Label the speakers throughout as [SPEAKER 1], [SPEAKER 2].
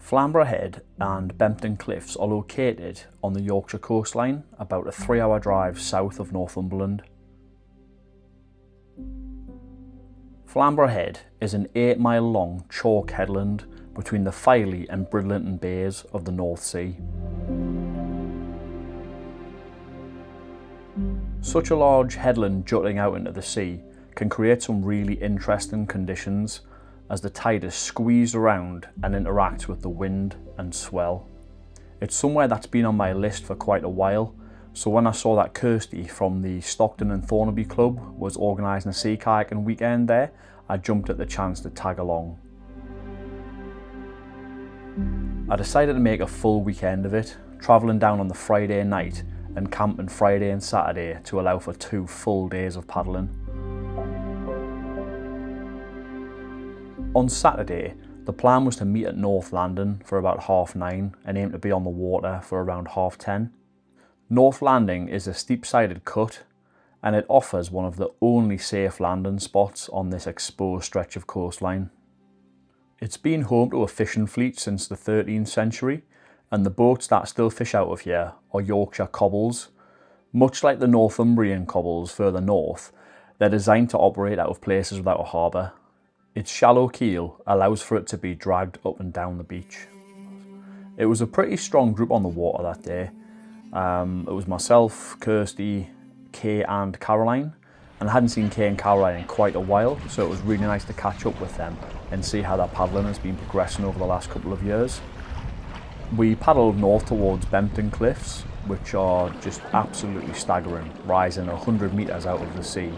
[SPEAKER 1] Flamborough Head and Bempton Cliffs are located on the Yorkshire coastline, about a 3-hour drive south of Northumberland. Flamborough Head is an 8-mile long chalk headland between the Filey and Bridlington bays of the North Sea. Such a large headland jutting out into the sea can create some really interesting conditions as the tide is squeezed around and interacts with the wind and swell. It's somewhere that's been on my list for quite a while, so when I saw that Kirsty from the Stockton and Thornaby Club was organising a sea kayaking weekend there, I jumped at the chance to tag along. I decided to make a full weekend of it, travelling down on the Friday night and camping Friday and Saturday to allow for 2 full days of paddling. On Saturday, the plan was to meet at North Landing for about 9:30 and aim to be on the water for around 10:30. North Landing is a steep-sided cut and it offers one of the only safe landing spots on this exposed stretch of coastline. It's been home to a fishing fleet since the 13th century, and the boats that still fish out of here are Yorkshire cobbles. Much like the Northumbrian cobbles further north, they're designed to operate out of places without a harbour. Its shallow keel allows for it to be dragged up and down the beach. It was a pretty strong group on the water that day. It was myself, Kirsty, Kay and Caroline, and I hadn't seen Kay and Caroline in quite a while, so it was really nice to catch up with them and see how their paddling has been progressing over the last couple of years. We paddled north towards Bempton Cliffs, which are just absolutely staggering, rising 100 metres out of the sea.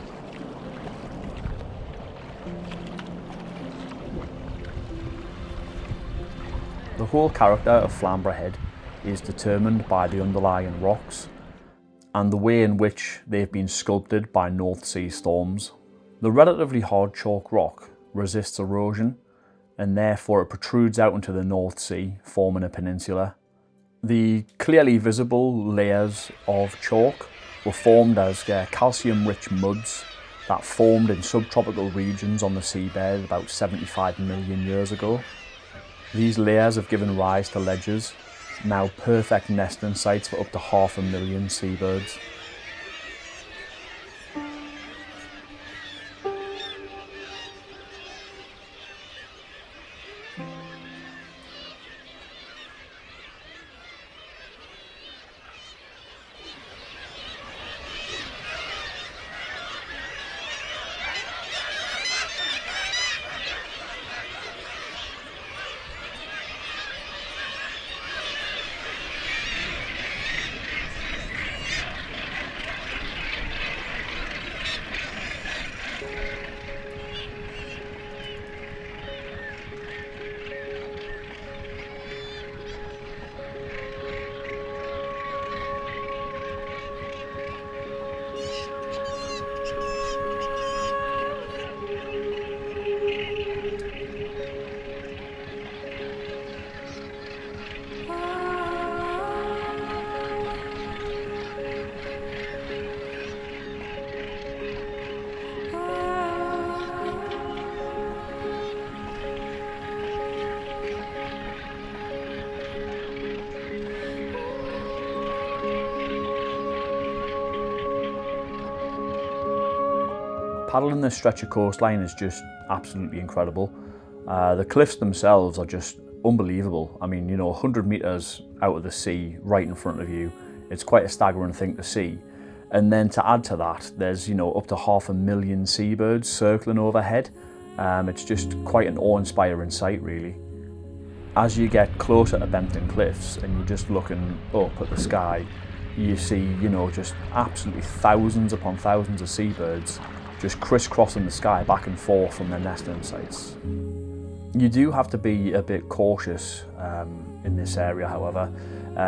[SPEAKER 1] The whole character of Flamborough Head is determined by the underlying rocks and the way in which they've been sculpted by North Sea storms. The relatively hard chalk rock resists erosion and therefore it protrudes out into the North Sea, forming a peninsula. The clearly visible layers of chalk were formed as calcium-rich muds that formed in subtropical regions on the seabed about 75 million years ago. These layers have given rise to ledges, now perfect nesting sites for up to 500,000 seabirds. Paddling this stretch of coastline is just absolutely incredible. The cliffs themselves are just unbelievable. I mean, 100 metres out of the sea right in front of you, it's quite a staggering thing to see. And then to add to that, there's up to 500,000 seabirds circling overhead. It's just quite an awe-inspiring sight, really. As you get closer to Bempton Cliffs and you're just looking up at the sky, you see, just absolutely thousands upon thousands of seabirds just crisscrossing the sky back and forth from their nesting sites. You do have to be a bit cautious in this area, however.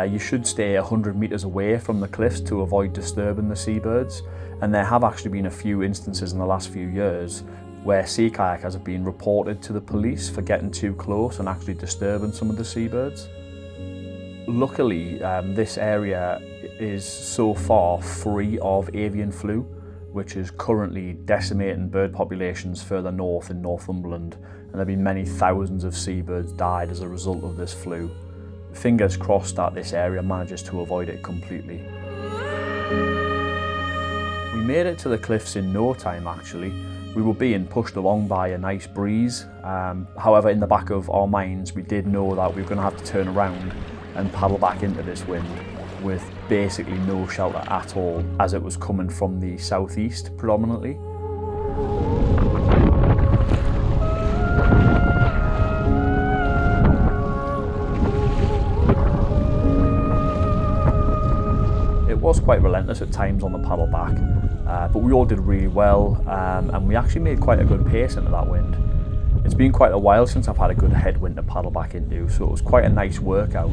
[SPEAKER 1] You should stay 100 metres away from the cliffs to avoid disturbing the seabirds, and there have actually been a few instances in the last few years where sea kayakers have been reported to the police for getting too close and actually disturbing some of the seabirds. Luckily, this area is so far free of avian flu, which is currently decimating bird populations further north in Northumberland, and there have been many thousands of seabirds died as a result of this flu. Fingers crossed that this area manages to avoid it completely. We made it to the cliffs in no time actually. We were being pushed along by a nice breeze. However, in the back of our minds, we did know that we were going to have to turn around and paddle back into this wind with basically no shelter at all, as it was coming from the southeast predominantly. It was quite relentless at times on the paddle back, but we all did really well, and we actually made quite a good pace into that wind. It's been quite a while since I've had a good headwind to paddle back into, so it was quite a nice workout.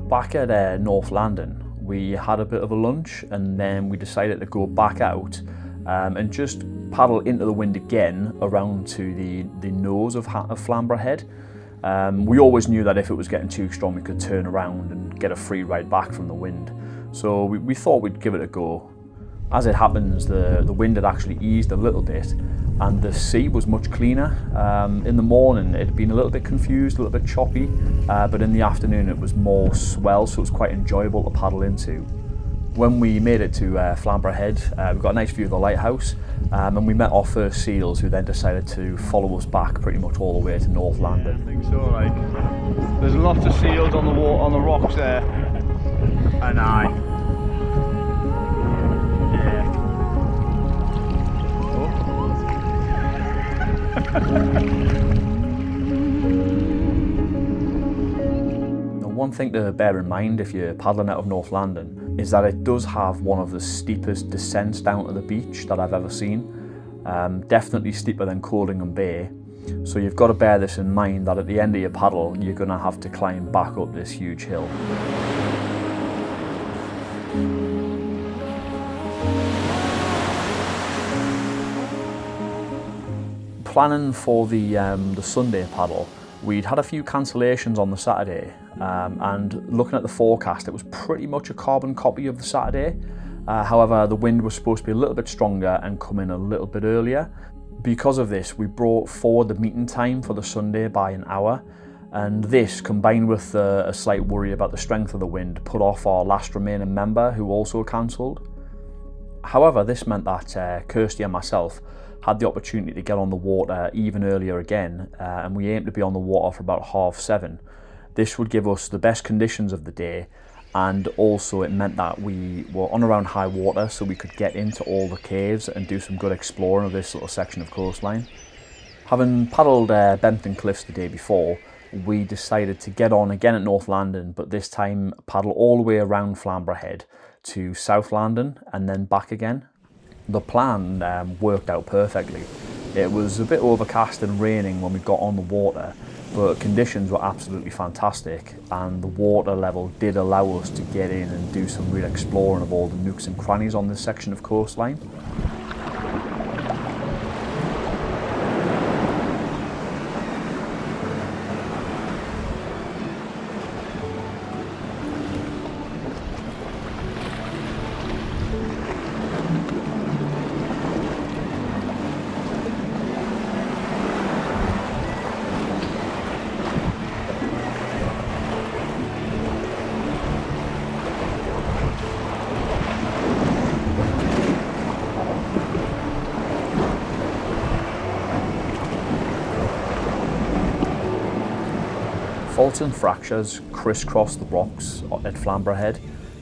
[SPEAKER 1] Back at North Landing, we had a bit of a lunch, and then we decided to go back out and just paddle into the wind again around to the nose of Flamborough Head. We always knew that if it was getting too strong we could turn around and get a free ride back from the wind, so we thought we'd give it a go. As it happens, the wind had actually eased a little bit and the sea was much cleaner. In the morning it had been a little bit confused, a little bit choppy, but in the afternoon it was more swell, so it was quite enjoyable to paddle into. When we made it to Flamborough Head, we got a nice view of the lighthouse, and we met our first seals, who then decided to follow us back pretty much all the way to North Landing.
[SPEAKER 2] Yeah, I think so. Like, there's lots of seals on the water, on the rocks there, and
[SPEAKER 1] Now, one thing to bear in mind if you're paddling out of North Landing is that it does have one of the steepest descents down to the beach that I've ever seen. Definitely steeper than Coldingham Bay. So you've got to bear this in mind, that at the end of your paddle you're going to have to climb back up this huge hill. Planning for the Sunday paddle, we'd had a few cancellations on the Saturday, and looking at the forecast it was pretty much a carbon copy of the Saturday. However, the wind was supposed to be a little bit stronger and come in a little bit earlier. Because of this, we brought forward the meeting time for the Sunday by an hour, and this, combined with a slight worry about the strength of the wind, put off our last remaining member, who also cancelled. However, this meant that Kirsty and myself had the opportunity to get on the water even earlier again, and we aimed to be on the water for about 7:30. This would give us the best conditions of the day, and also it meant that we were on around high water, so we could get into all the caves and do some good exploring of this little section of coastline. Having paddled Bempton Cliffs the day before, we decided to get on again at North Landing, but this time paddle all the way around Flamborough Head to South Landing and then back again. The plan worked out perfectly. It was a bit overcast and raining when we got on the water, but conditions were absolutely fantastic, and the water level did allow us to get in and do some real exploring of all the nooks and crannies on this section of coastline. Faults and fractures crisscross the rocks at Flamborough Head,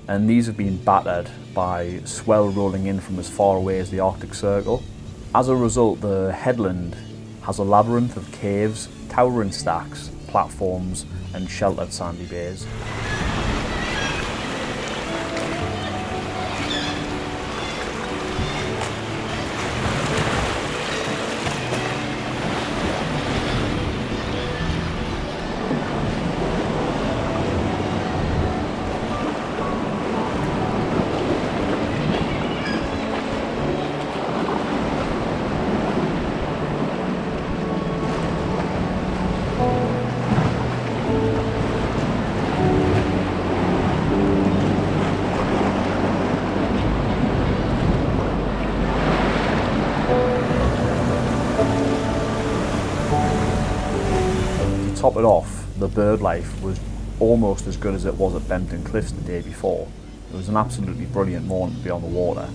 [SPEAKER 1] and these have been battered by swell rolling in from as far away as the Arctic Circle. As a result, the headland has a labyrinth of caves, towering stacks, platforms and sheltered sandy bays. top it off, the Birdlife was almost as good as it was at Bempton Cliffs the day before. It was an absolutely brilliant morning to be on the water.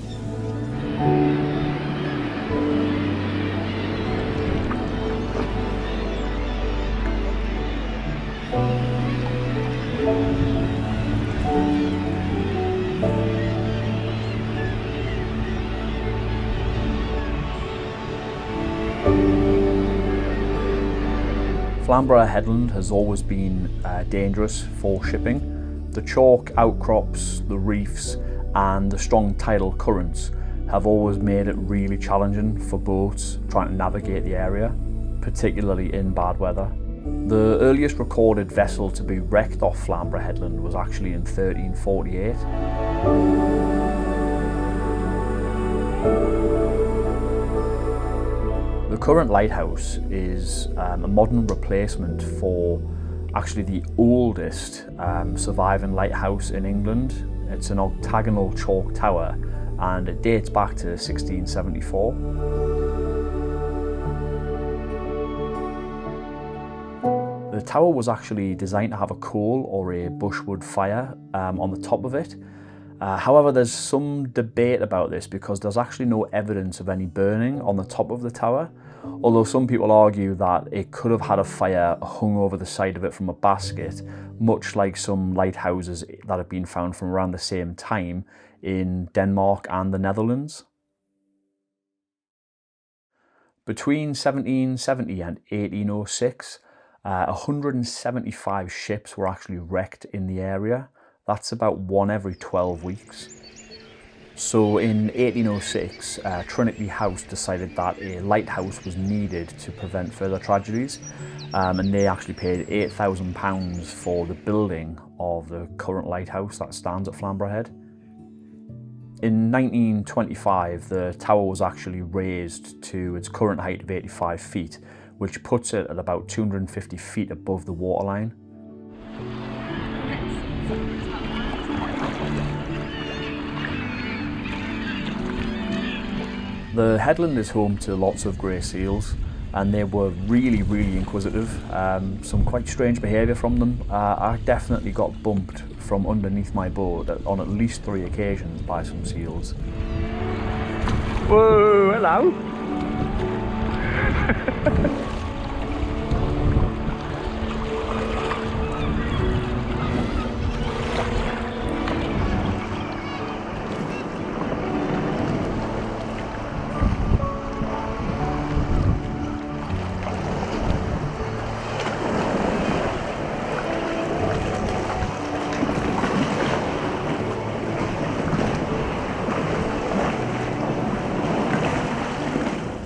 [SPEAKER 1] Flamborough headland has always been dangerous for shipping. The chalk outcrops, the reefs and the strong tidal currents have always made it really challenging for boats trying to navigate the area, particularly in bad weather. The earliest recorded vessel to be wrecked off Flamborough headland was actually in 1348. The current lighthouse is a modern replacement for actually the oldest surviving lighthouse in England. It's an octagonal chalk tower and it dates back to 1674. The tower was actually designed to have a coal or a bushwood fire on the top of it. However, there's some debate about this because there's actually no evidence of any burning on the top of the tower, although some people argue that it could have had a fire hung over the side of it from a basket, much like some lighthouses that have been found from around the same time in Denmark and the Netherlands. Between 1770 and 1806, 175 ships were actually wrecked in the area. That's about one every 12 weeks. So in 1806, Trinity House decided that a lighthouse was needed to prevent further tragedies, and they actually paid £8,000 for the building of the current lighthouse that stands at Flamborough Head. In 1925, the tower was actually raised to its current height of 85 feet, which puts it at about 250 feet above the waterline. The headland is home to lots of grey seals, and they were really inquisitive. Some quite strange behaviour from them. I definitely got bumped from underneath my boat on at least 3 occasions by some seals.
[SPEAKER 2] Whoa, hello!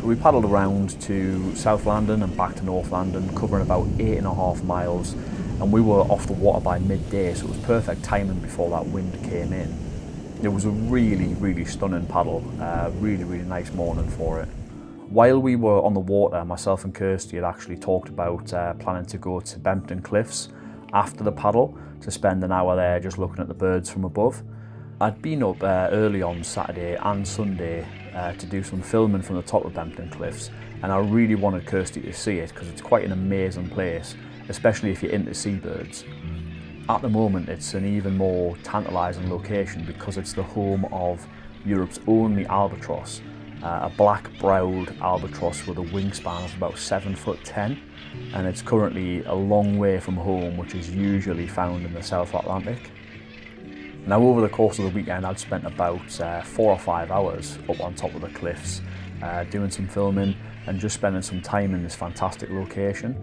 [SPEAKER 1] We paddled around to South London and back to North London, covering about 8.5 miles, and we were off the water by midday, so it was perfect timing before that wind came in. It was a really stunning paddle, really nice morning for it. While we were on the water, myself and Kirsty had actually talked about planning to go to Bempton Cliffs after the paddle to spend an hour there just looking at the birds from above. I'd been up early on Saturday and Sunday to do some filming from the top of Bempton Cliffs, and I really wanted Kirsty to see it because it's quite an amazing place, especially if you're into seabirds. At the moment it's an even more tantalising location because it's the home of Europe's only albatross, a black-browed albatross with a wingspan of about 7'10", and it's currently a long way from home, which is usually found in the South Atlantic. Now, over the course of the weekend, I'd spent about 4 or 5 hours up on top of the cliffs, doing some filming and just spending some time in this fantastic location.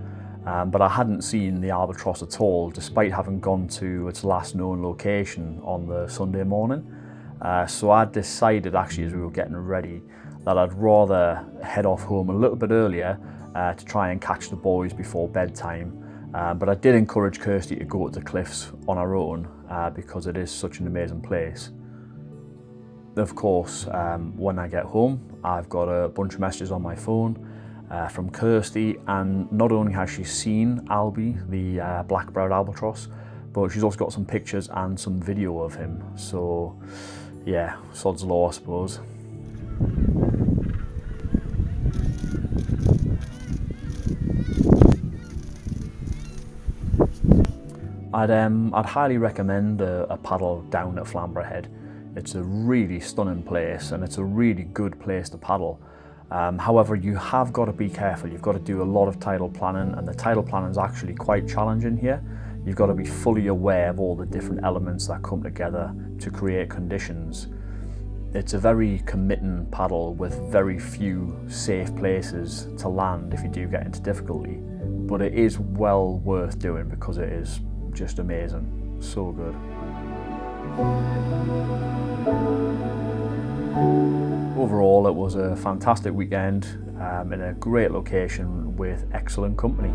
[SPEAKER 1] But I hadn't seen the albatross at all, despite having gone to its last known location on the Sunday morning. So I decided, actually, as we were getting ready, that I'd rather head off home a little bit earlier to try and catch the boys before bedtime. But I did encourage Kirsty to go to the cliffs on her own because it is such an amazing place. Of course, when I get home, I've got a bunch of messages on my phone from Kirsty, and not only has she seen Albie, the black-browed albatross, but she's also got some pictures and some video of him. So yeah, sod's law, I suppose. I'd highly recommend a paddle down at Flamborough Head. It's a really stunning place and it's a really good place to paddle. However, you have got to be careful. You've got to do a lot of tidal planning, and the tidal planning is actually quite challenging here. You've got to be fully aware of all the different elements that come together to create conditions. It's a very committing paddle with very few safe places to land if you do get into difficulty. But it is well worth doing because it is just amazing. So good. Overall, it was a fantastic weekend in a great location with excellent company.